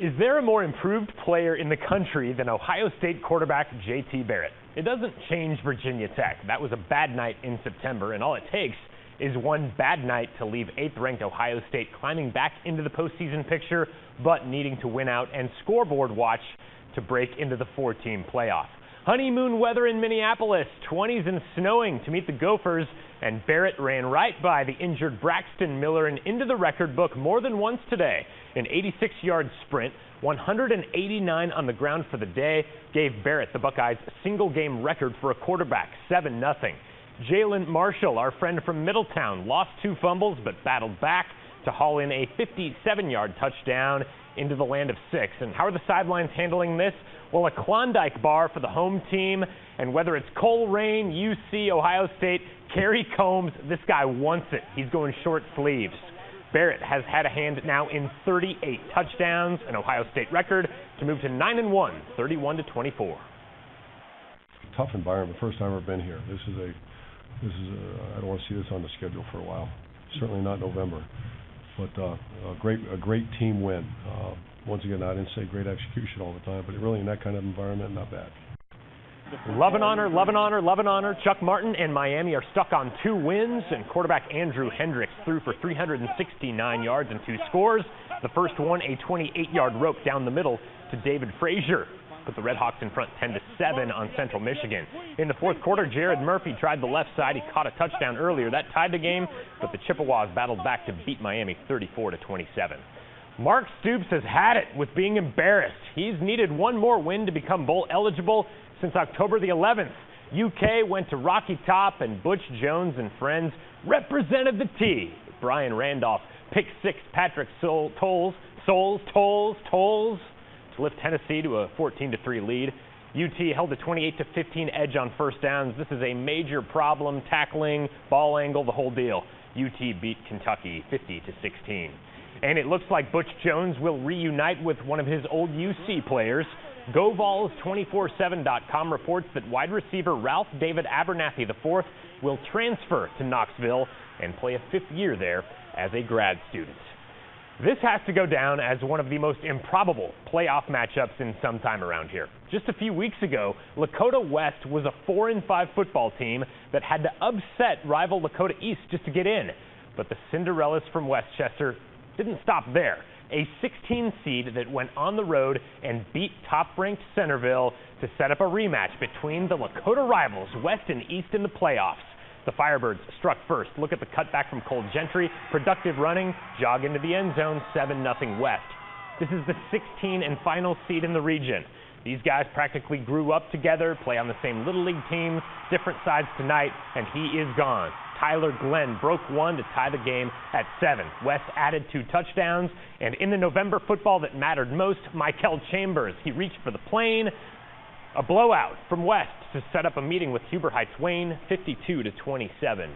Is there a more improved player in the country than Ohio State quarterback J.T. Barrett? It doesn't change Virginia Tech. That was a bad night in September, and all it takes is one bad night to leave 8th-ranked Ohio State climbing back into the postseason picture, but needing to win out and scoreboard watch to break into the 4-team playoff. Honeymoon weather in Minneapolis, 20s and snowing to meet the Gophers, and Barrett ran right by the injured Braxton Miller and into the record book more than once today. An 86-yard sprint, 189 on the ground for the day, gave Barrett the Buckeyes a single-game record for a quarterback, 7-0. Jalen Marshall, our friend from Middletown, lost 2 fumbles but battled back to haul in a 57-yard touchdown into the land of 6. And how are the sidelines handling this? Well, a Klondike bar for the home team, and whether it's Colerain, UC, Ohio State, Kerry Combs, this guy wants it. He's going short sleeves. Barrett has had a hand now in 38 touchdowns, an Ohio State record, to move to 9-1, 31-24. Tough environment. First time I've been here. This is I don't want to see this on the schedule for a while. Certainly not November. But a great team win. Once again, I didn't say great execution all the time, but really in that kind of environment, not bad. Love and honor, love and honor, love and honor. Chuck Martin and Miami are stuck on 2 wins, and quarterback Andrew Hendricks threw for 369 yards and 2 scores. The first one, a 28-yard rope down the middle to David Frazier. Put the Redhawks in front 10-7 on Central Michigan. In the fourth quarter, Jared Murphy tried the left side. He caught a touchdown earlier. That tied the game, but the Chippewas battled back to beat Miami 34-27. Mark Stoops has had it with being embarrassed. He's needed one more win to become bowl eligible since October the 11th. UK went to Rocky Top, and Butch Jones and friends represented the T. Brian Randolph picked 6 Patrick Tolles to lift Tennessee to a 14-3 lead. UT held a 28-15 edge on first downs. This is a major problem, tackling, ball angle, the whole deal. UT beat Kentucky 50-16. And it looks like Butch Jones will reunite with one of his old UC players. GoVols247.com reports that wide receiver Ralph David Abernathy IV will transfer to Knoxville and play a 5th year there as a grad student. This has to go down as one of the most improbable playoff matchups in some time around here. Just a few weeks ago, Lakota West was a 4-5 football team that had to upset rival Lakota East just to get in. But the Cinderellas from Westchester didn't stop there. A 16 seed that went on the road and beat top-ranked Centerville to set up a rematch between the Lakota rivals, West and East, in the playoffs. The Firebirds struck first. Look at the cutback from Cole Gentry. Productive running, jog into the end zone, 7-0 West. This is the 16 and final seed in the region. These guys practically grew up together, play on the same Little League teams, different sides tonight, and he is gone. Tyler Glenn broke one to tie the game at 7. West added 2 touchdowns, and in the November football that mattered most, Michael Chambers. He reached for the plane. A blowout from West to set up a meeting with Huber Heights Wayne, 52-27.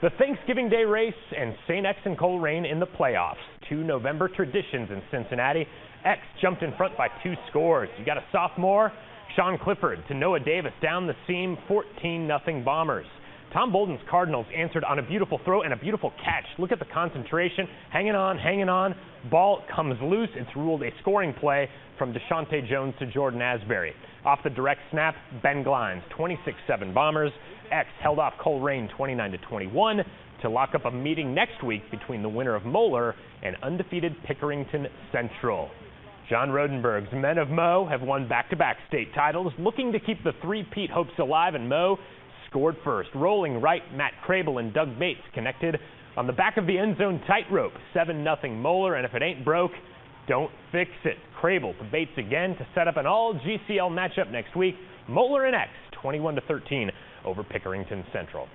The Thanksgiving Day race and St. X and Colerain in the playoffs. 2 November traditions in Cincinnati. X jumped in front by 2 scores. You got a sophomore, Sean Clifford, to Noah Davis down the seam, 14-0 Bombers. Tom Bolden's Cardinals answered on a beautiful throw and a beautiful catch. Look at the concentration. Hanging on. Ball comes loose. It's ruled a scoring play from Deshaunte Jones to Jordan Asbury. Off the direct snap, Ben Glines, 26-7 Bombers. X held off Colerain 29-21 to lock up a meeting next week between the winner of Moeller and undefeated Pickerington Central. John Rodenberg's men of Mo have won back-to-back state titles, looking to keep the 3-peat hopes alive, and Mo scored first. Rolling right, Matt Crable and Doug Bates connected on the back of the end zone tightrope. 7-0 Moeller, and if it ain't broke, don't fix it. Crable to Bates again to set up an all-GCL matchup next week. Moeller and X, 21-13 over Pickerington Central.